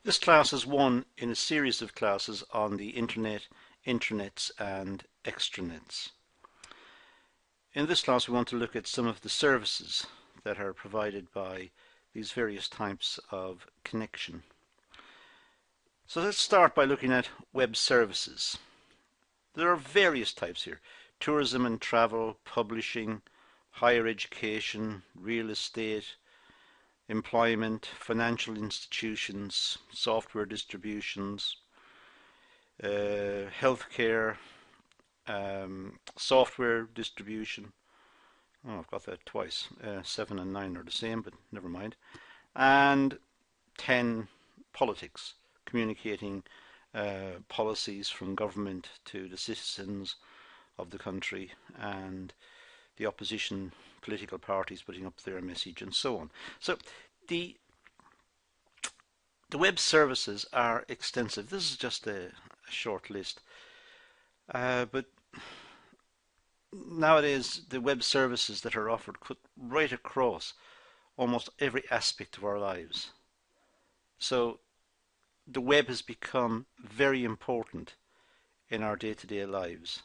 This class is one in a series of classes on the Internet, Intranets and Extranets. In this class we want to look at some of the services that are provided by these various types of connection. So let's start by looking at web services. There are various types here: tourism and travel, publishing, higher education, real estate, employment, financial institutions, software distributions, healthcare, software distribution. Oh, I've got that twice. 7 and 9 are the same, but never mind. And 10, politics, communicating policies from government to the citizens of the country, and the opposition political parties putting up their message, and so on. So the web services are extensive. This is just a short list, but nowadays the web services that are offered cut right across almost every aspect of our lives. So the web has become very important in our day-to-day lives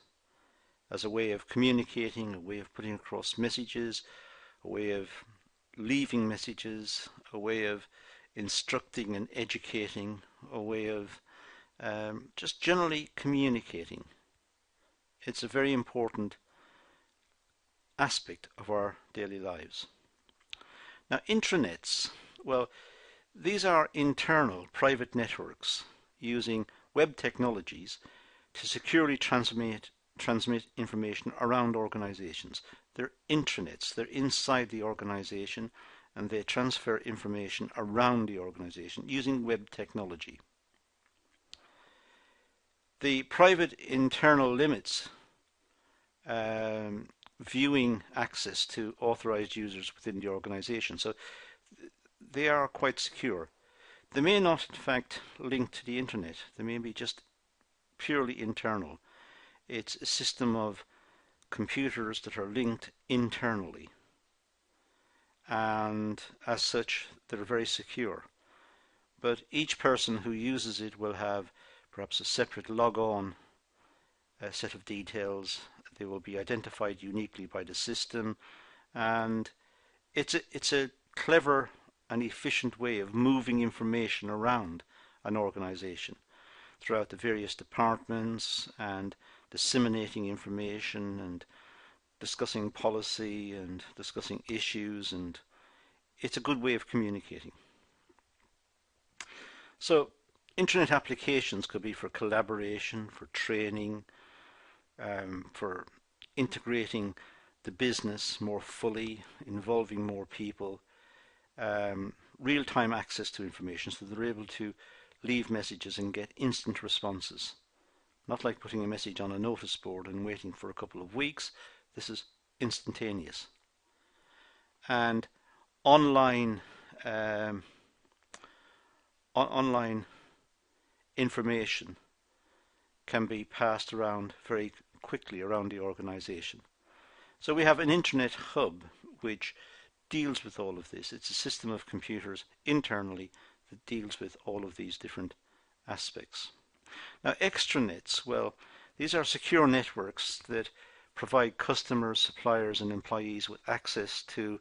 as a way of communicating, a way of putting across messages, a way of leaving messages, a way of instructing and educating, a way of just generally communicating. It's a very important aspect of our daily lives. Now, intranets, well, these are internal private networks using web technologies to securely transmit information around organizations. They're intranets, they're inside the organization, and they transfer information around the organization using web technology. The private internal limits viewing access to authorized users within the organization. So they are quite secure. They may not, in fact, link to the internet. They may be just purely internal. It's a system of computers that are linked internally, and as such they're very secure. But each person who uses it will have perhaps a separate log-on set of details. They will be identified uniquely by the system, and it's a clever and efficient way of moving information around an organization throughout the various departments and disseminating information and discussing policy and discussing issues, and it's a good way of communicating. So internet applications could be for collaboration, for training, for integrating the business more fully, involving more people, real-time access to information so they're able to leave messages and get instant responses. Not like putting a message on a notice board and waiting for a couple of weeks. This is instantaneous. And online online information can be passed around very quickly around the organization. So we have an internet hub which deals with all of this. It's a system of computers internally that deals with all of these different aspects. Now, extranets, well, these are secure networks that provide customers, suppliers and employees with access to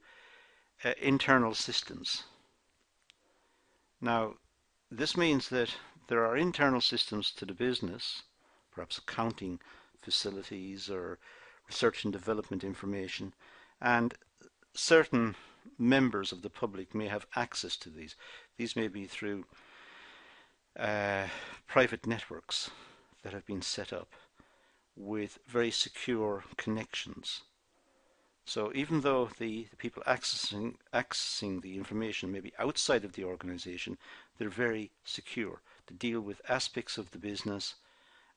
internal systems. Now, this means that there are internal systems to the business, perhaps accounting facilities or research and development information, and certain members of the public may have access to these. These may be through private networks that have been set up with very secure connections. So even though the people accessing the information may be outside of the organization, they're very secure to deal with aspects of the business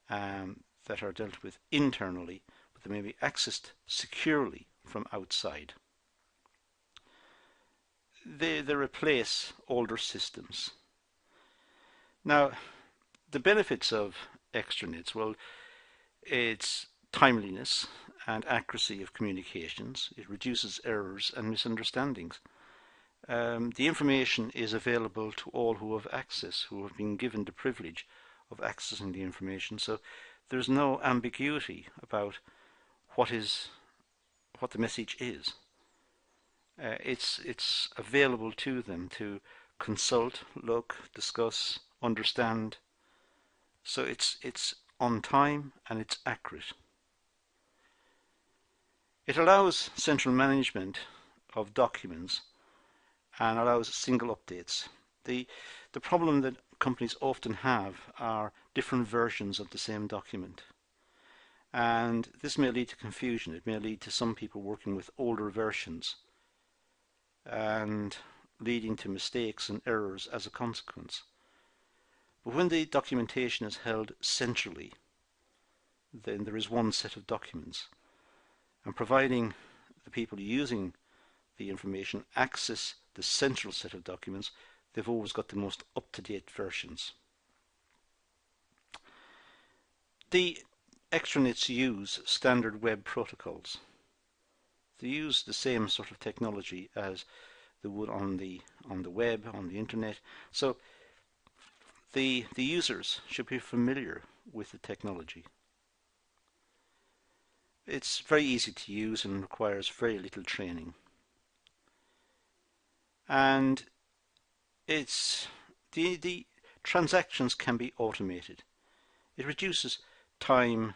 that are dealt with internally, but they may be accessed securely from outside. They replace older systems. Now, the benefits of extranets, well, it's timeliness and accuracy of communications. It reduces errors and misunderstandings. The information is available to all who have access, who have been given the privilege of accessing the information. So there's no ambiguity about what the message is. It's available to them to consult, look, discuss, understand. So it's on time and it's accurate. It allows central management of documents and allows single updates. The problem that companies often have are different versions of the same document. And this may lead to confusion. It may lead to some people working with older versions and leading to mistakes and errors as a consequence. But when the documentation is held centrally, then there is one set of documents, and providing the people using the information access the central set of documents, they've always got the most up-to-date versions. The extranets use standard web protocols. They use the same sort of technology as they would on the web, on the internet. So the users should be familiar with the technology. It's very easy to use and requires very little training. And the transactions can be automated. It reduces time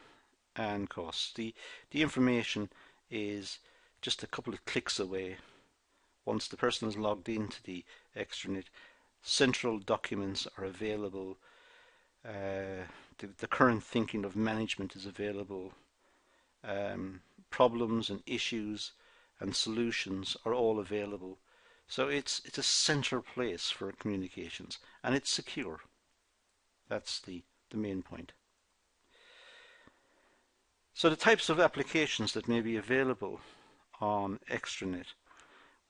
and costs. The information is just a couple of clicks away. Once the person is logged into the extranet, central documents are available. The current thinking of management is available. Problems and issues and solutions are all available. So it's a central place for communications, and it's secure. That's the main point. So the types of applications that may be available on extranet,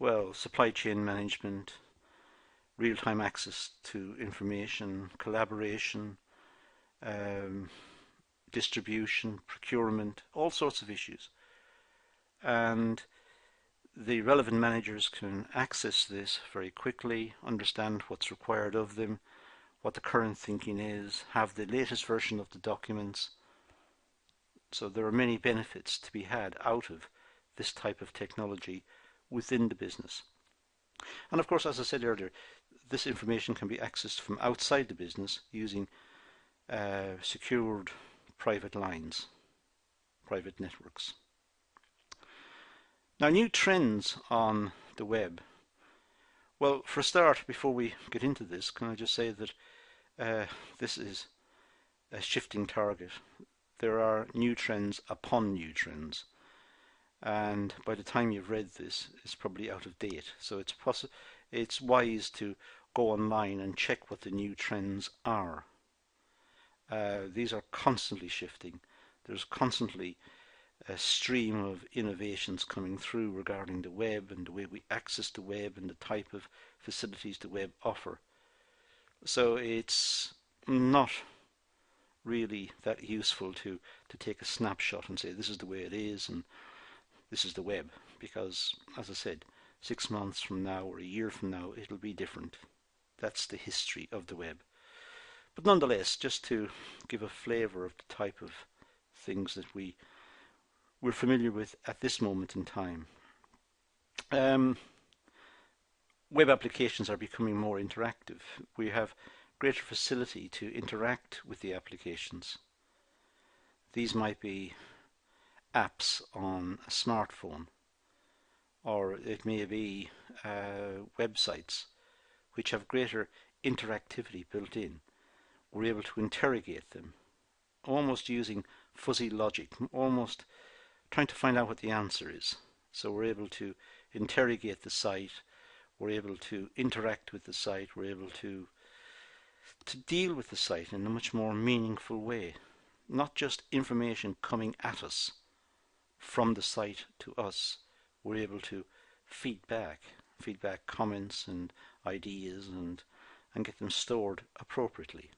well, supply chain management, real-time access to information, collaboration, distribution, procurement, all sorts of issues. And the relevant managers can access this very quickly, understand what's required of them, what the current thinking is, have the latest version of the documents. So there are many benefits to be had out of this type of technology within the business. And of course, as I said earlier, this information can be accessed from outside the business using secured private lines, private networks. Now, new trends on the web. Well, for a start, before we get into this, can I just say that this is a shifting target. There are new trends upon new trends, and by the time you've read this, it's probably out of date. So it's wise to go online and check what the new trends are. These are constantly shifting. There's constantly a stream of innovations coming through regarding the web and the way we access the web and the type of facilities the web offer. So it's not really that useful to take a snapshot and say this is the way it is and this is the web, because, as I said, 6 months from now or a year from now it'll be different. That's the history of the web. But nonetheless, just to give a flavour of the type of things that we're familiar with at this moment in time. Web applications are becoming more interactive. We have greater facility to interact with the applications. These might be apps on a smartphone, or it may be websites which have greater interactivity built in. We're able to interrogate them, almost using fuzzy logic, almost trying to find out what the answer is. So we're able to interrogate the site, we're able to interact with the site, we're able to deal with the site in a much more meaningful way. Not just information coming at us from the site to us. We're able to feedback comments and ideas and get them stored appropriately.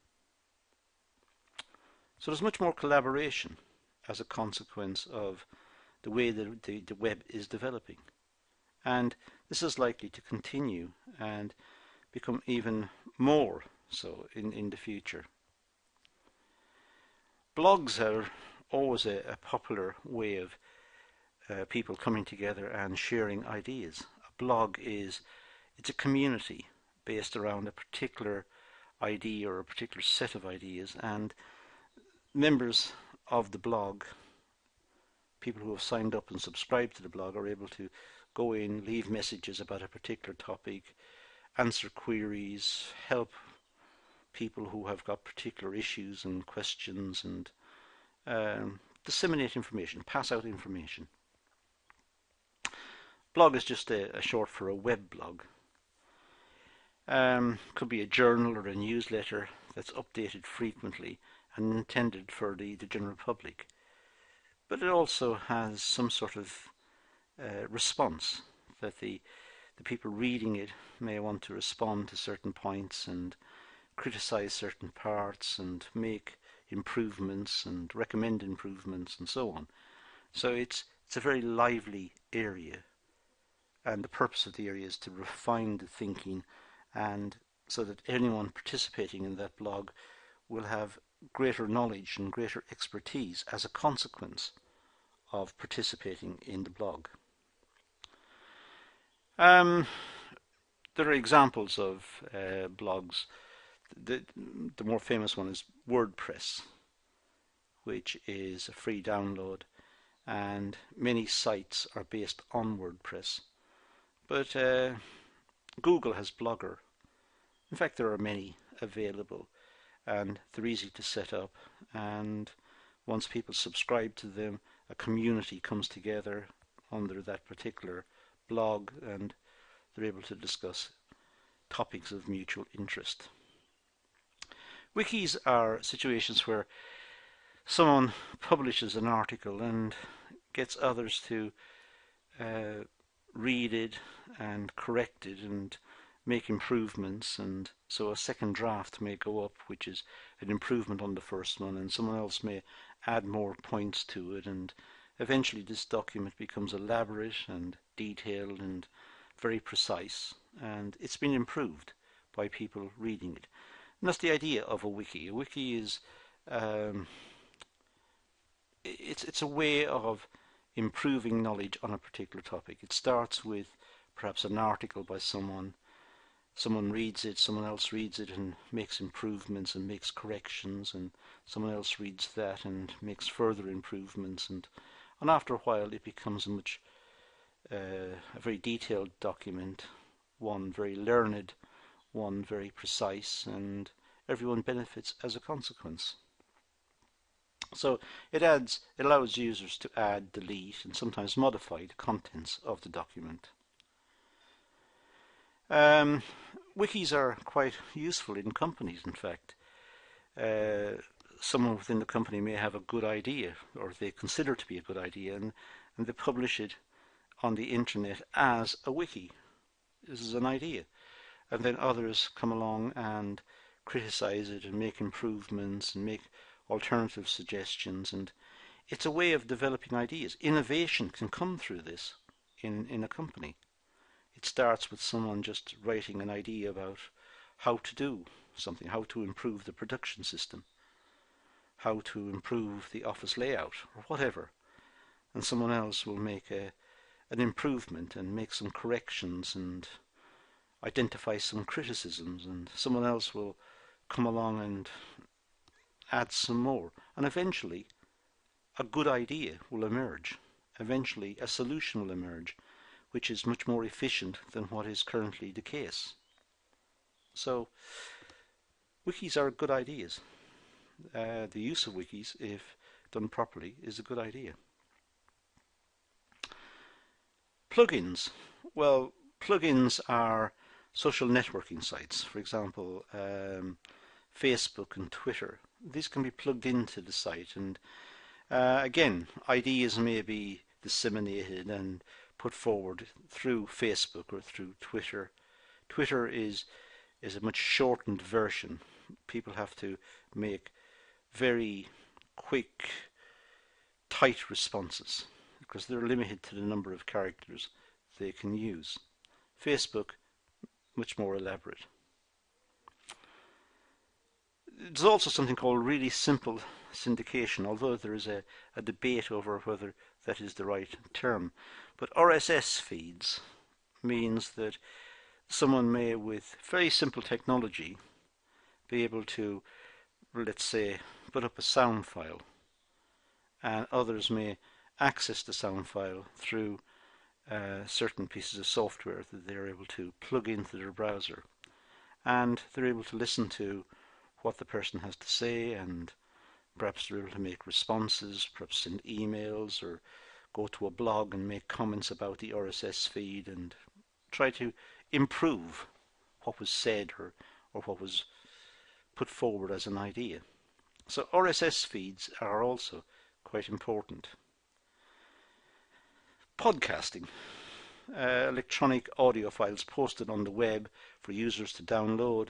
So there's much more collaboration as a consequence of the way that the web is developing. And this is likely to continue and become even more so in the future. Blogs are always a popular way of people coming together and sharing ideas. A blog it's a community based around a particular idea or a particular set of ideas, and members of the blog, people who have signed up and subscribed to the blog, are able to go in, leave messages about a particular topic, answer queries, help people who have got particular issues and questions, and disseminate information, pass out information. Blog is just a short for a web blog. Could be a journal or a newsletter that's updated frequently and intended for the general public. But it also has some sort of response that the people reading it may want to respond to certain points and criticize certain parts and make improvements and recommend improvements and so on. So it's a very lively area, and the purpose of the area is to refine the thinking, and so that anyone participating in that blog will have greater knowledge and greater expertise as a consequence of participating in the blog. There are examples of blogs. The more famous one is WordPress, which is a free download, and many sites are based on WordPress. But Google has Blogger. In fact, there are many available, and they're easy to set up, and once people subscribe to them, a community comes together under that particular blog, and they're able to discuss topics of mutual interest. Wikis are situations where someone publishes an article and gets others to read it and correct it and make improvements, and so a second draft may go up, which is an improvement on the first one, and someone else may add more points to it, and eventually this document becomes elaborate and detailed and very precise, and it's been improved by people reading it. And that's the idea of a wiki. A wiki is it's a way of improving knowledge on a particular topic. It starts with perhaps an article by someone reads it, someone else reads it and makes improvements and makes corrections, and someone else reads that and makes further improvements, and after a while it becomes a very detailed document, one very learned, one very precise, and everyone benefits as a consequence. So it allows users to add, delete, and sometimes modify the contents of the document. Wikis are quite useful in companies, in fact. Someone within the company may have a good idea, or they consider to be a good idea, and they publish it on the internet as a wiki. This is an idea. And then others come along and criticize it and make improvements and make alternative suggestions, and it's a way of developing ideas. Innovation can come through this in a company. It starts with someone just writing an idea about how to do something, how to improve the production system, how to improve the office layout, or whatever. And someone else will make an improvement and make some corrections and identify some criticisms, and someone else will come along and add some more. And eventually a good idea will emerge. Eventually a solution will emerge, which is much more efficient than what is currently the case. So wikis are good ideas. The use of wikis, if done properly, is a good idea. Plugins. Well, plugins are social networking sites. For example, Facebook and Twitter. These can be plugged into the site, and again, ideas may be disseminated and put forward through Facebook or through Twitter. Twitter is a much shortened version. People have to make very quick, tight responses because they're limited to the number of characters they can use. Facebook, much more elaborate. There's also something called really simple syndication, although there is a debate over whether that is the right term. But RSS feeds means that someone may, with very simple technology, be able to, let's say, put up a sound file, and others may access the sound file through certain pieces of software that they're able to plug into their browser, and they're able to listen to what the person has to say, and perhaps they're able to make responses, perhaps send emails, or go to a blog and make comments about the RSS feed and try to improve what was said or what was put forward as an idea. So RSS feeds are also quite important. Podcasting, electronic audio files posted on the web for users to download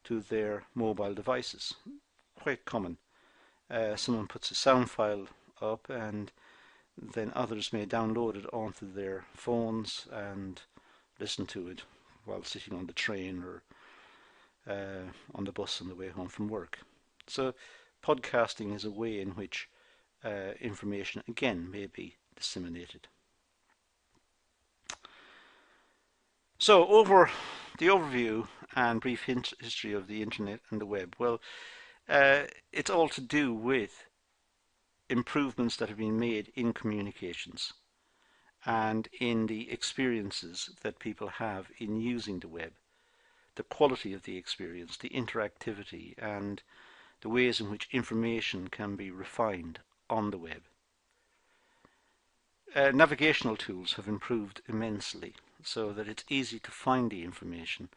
to their mobile devices. Quite common. Someone puts a sound file up and then others may download it onto their phones and listen to it while sitting on the train or on the bus on the way home from work. So podcasting is a way in which information again may be disseminated. So over the overview and brief history of the internet and the web, well, it's all to do with improvements that have been made in communications and in the experiences that people have in using the web, the quality of the experience, the interactivity, and the ways in which information can be refined on the web. Navigational tools have improved immensely so that it's easy to find the information.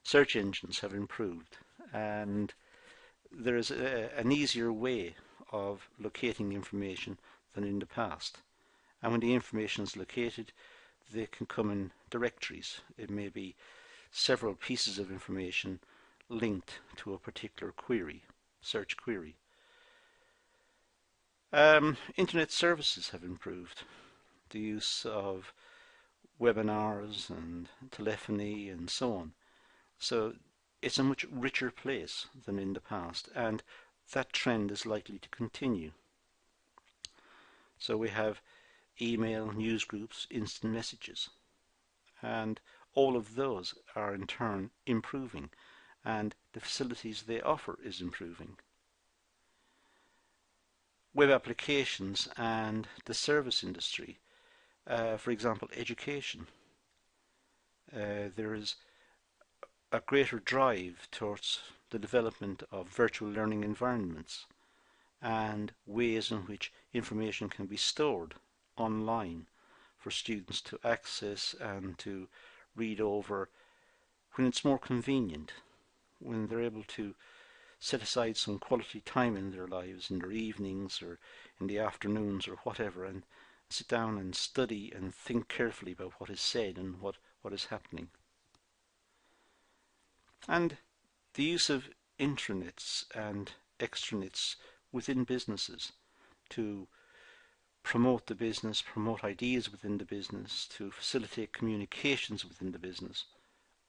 Search engines have improved, and there is an easier way of locating information than in the past. And when the information is located, they can come in directories. It may be several pieces of information linked to a particular query, search query. Internet services have improved. The use of webinars and telephony and so on. So it's a much richer place than in the past, and that trend is likely to continue. So we have email, news groups, instant messages, and all of those are in turn improving, and the facilities they offer is improving. Web applications and the service industry, for example, education. There is a greater drive towards the development of virtual learning environments and ways in which information can be stored online for students to access and to read over when it's more convenient, when they're able to set aside some quality time in their lives, in their evenings or in the afternoons or whatever, and sit down and study and think carefully about what is said and what is happening. And the use of intranets and extranets within businesses to promote the business, promote ideas within the business, to facilitate communications within the business,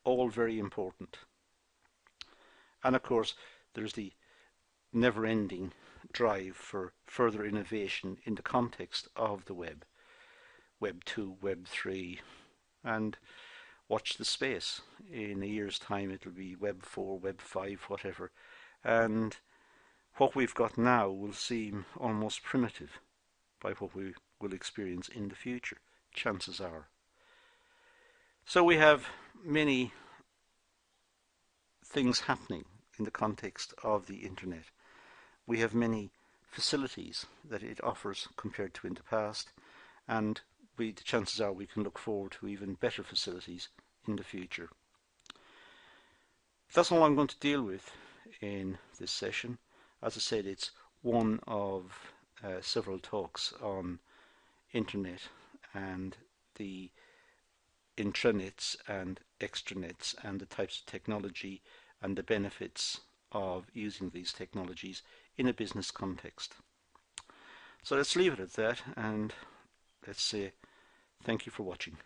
all very important. And of course, there's the never-ending drive for further innovation in the context of the web, Web 2, Web 3, and watch the space. In a year's time it'll be Web 4, Web 5, whatever, and what we've got now will seem almost primitive by what we will experience in the future, chances are. So we have many things happening in the context of the internet. We have many facilities that it offers compared to in the past, and the chances are we can look forward to even better facilities in the future. That's all I'm going to deal with in this session. As I said, it's one of several talks on internet and the intranets and extranets and the types of technology and the benefits of using these technologies in a business context. So let's leave it at that, and let's say thank you for watching.